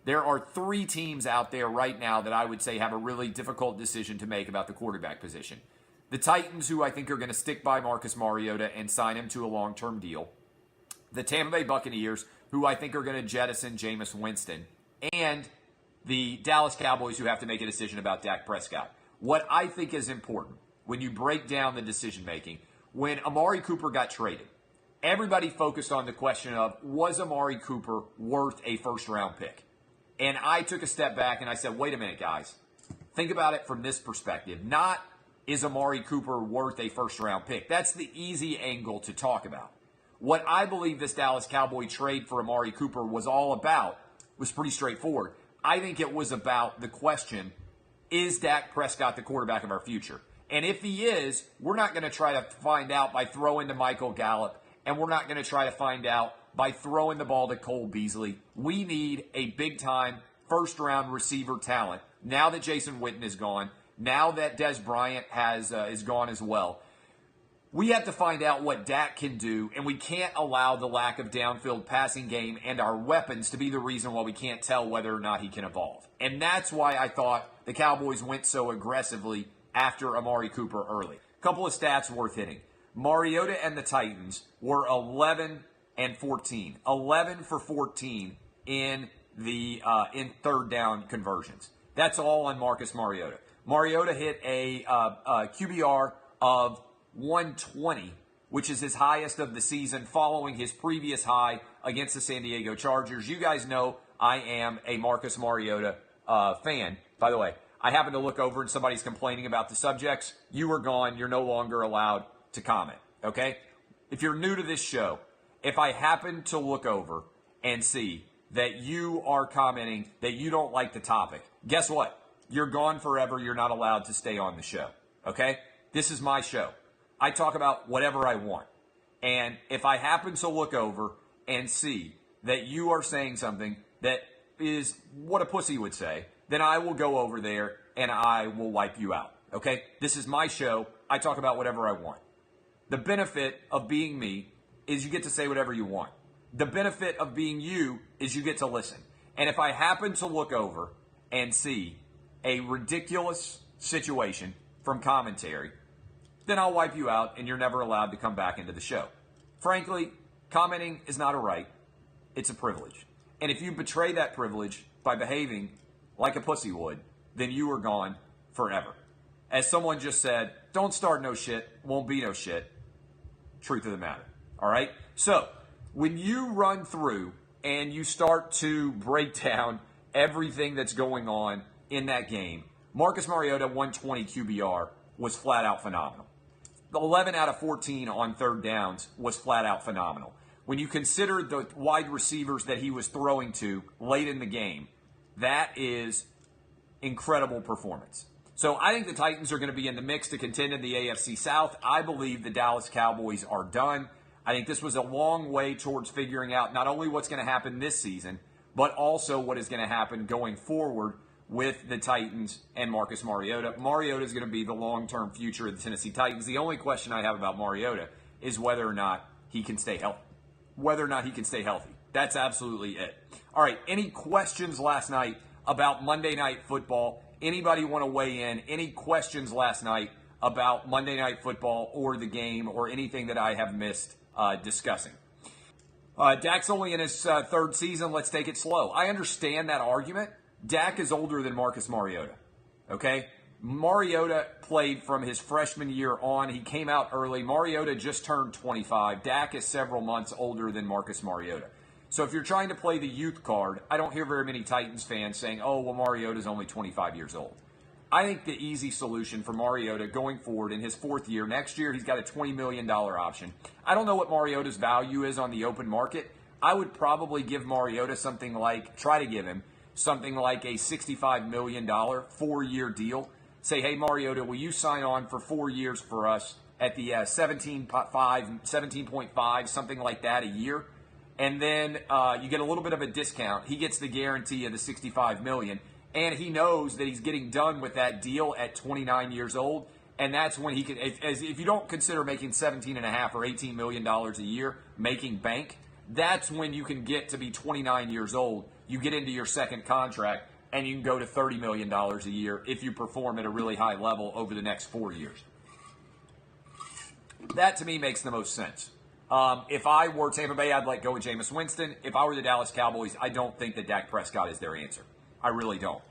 There are 3 teams out there right now that I would say have a really difficult decision to make about the quarterback position. The Titans, who I think are going to stick by Marcus Mariota and sign him to a long-term deal. The Tampa Bay Buccaneers, who I think are going to jettison Jameis Winston. And the Dallas Cowboys, who have to make a decision about Dak Prescott. What I think is important when you break down the decision-making, when Amari Cooper got traded, everybody focused on the question of, was Amari Cooper worth a first-round pick? And I took a step back and I said, wait a minute, guys. Think about it from this perspective. Not, is Amari Cooper worth a first-round pick? That's the easy angle to talk about. What I believe this Dallas Cowboy trade for Amari Cooper was all about was pretty straightforward. I think it was about the question, is Dak Prescott the quarterback of our future? And if he is, we're not going to try to find out by throwing to Michael Gallup, and we're not going to try to find out by throwing the ball to Cole Beasley. We need a big-time first-round receiver talent. Now that Jason Witten is gone, now that Des Bryant is gone as well, we have to find out what Dak can do, and we can't allow the lack of downfield passing game and our weapons to be the reason why we can't tell whether or not he can evolve. And that's why I thought the Cowboys went so aggressively after Amari Cooper early. A couple of stats worth hitting. Mariota and the Titans were 11 and 14. 11 for 14 in third down conversions. That's all on Marcus Mariota. Mariota hit a QBR of 120, which is his highest of the season, following his previous high against the San Diego Chargers. You guys know I am a Marcus Mariota fan. By the way, I happen to look over and somebody's complaining about the subjects. You are gone. You're no longer allowed to comment, okay? If you're new to this show, if I happen to look over and see that you are commenting that you don't like the topic, guess what? You're gone forever. You're not allowed to stay on the show, okay? This is my show. I talk about whatever I want. And if I happen to look over and see that you are saying something that is what a pussy would say, then I will go over there and I will wipe you out, okay? This is my show. I talk about whatever I want. The benefit of being me is you get to say whatever you want. The benefit of being you is you get to listen. And if I happen to look over and see a ridiculous situation from commentary, then I'll wipe you out and you're never allowed to come back into the show. Frankly, commenting is not a right. It's a privilege. And if you betray that privilege by behaving like a pussy would, then you are gone forever. As someone just said, don't start no shit, won't be no shit. Truth of the matter. All right? So, when you run through and you start to break down everything that's going on in that game, Marcus Mariota, 120 QBR, was flat out phenomenal. 11 out of 14 on third downs was flat out phenomenal. When you consider the wide receivers that he was throwing to late in the game, that is incredible performance. So I think the Titans are going to be in the mix to contend in the AFC South. I believe the Dallas Cowboys are done. I think this was a long way towards figuring out not only what's going to happen this season, but also what is going to happen going forward with the Titans and Marcus Mariota. Mariota is going to be the long-term future of the Tennessee Titans. The only question I have about Mariota is whether or not he can stay healthy. That's absolutely it. All right, any questions last night about Monday Night Football? Anybody want to weigh in? Any questions last night about Monday Night Football or the game or anything that I have missed discussing? Dak's only in his third season. Let's take it slow. I understand that argument. Dak is older than Marcus Mariota, okay? Mariota played from his freshman year on. He came out early. Mariota just turned 25. Dak is several months older than Marcus Mariota. So if you're trying to play the youth card, I don't hear very many Titans fans saying, oh, well, Mariota's only 25 years old. I think the easy solution for Mariota going forward in his fourth year, next year he's got a $20 million option. I don't know what Mariota's value is on the open market. I would probably give Mariota try to give him something like a $65 million 4-year deal. Say, hey, Mariota, will you sign on for 4 years for us at the 17.5, something like that a year? And then you get a little bit of a discount. He gets the guarantee of the $65 million, and he knows that he's getting done with that deal at 29 years old, and that's when he can, if you don't consider making $17.5 or $18 million a year, making bank, that's when you can get to be 29 years old You get into your second contract, and you can go to $30 million a year if you perform at a really high level over the next 4 years. That, to me, makes the most sense. If I were Tampa Bay, I'd go with Jameis Winston. If I were the Dallas Cowboys, I don't think that Dak Prescott is their answer. I really don't.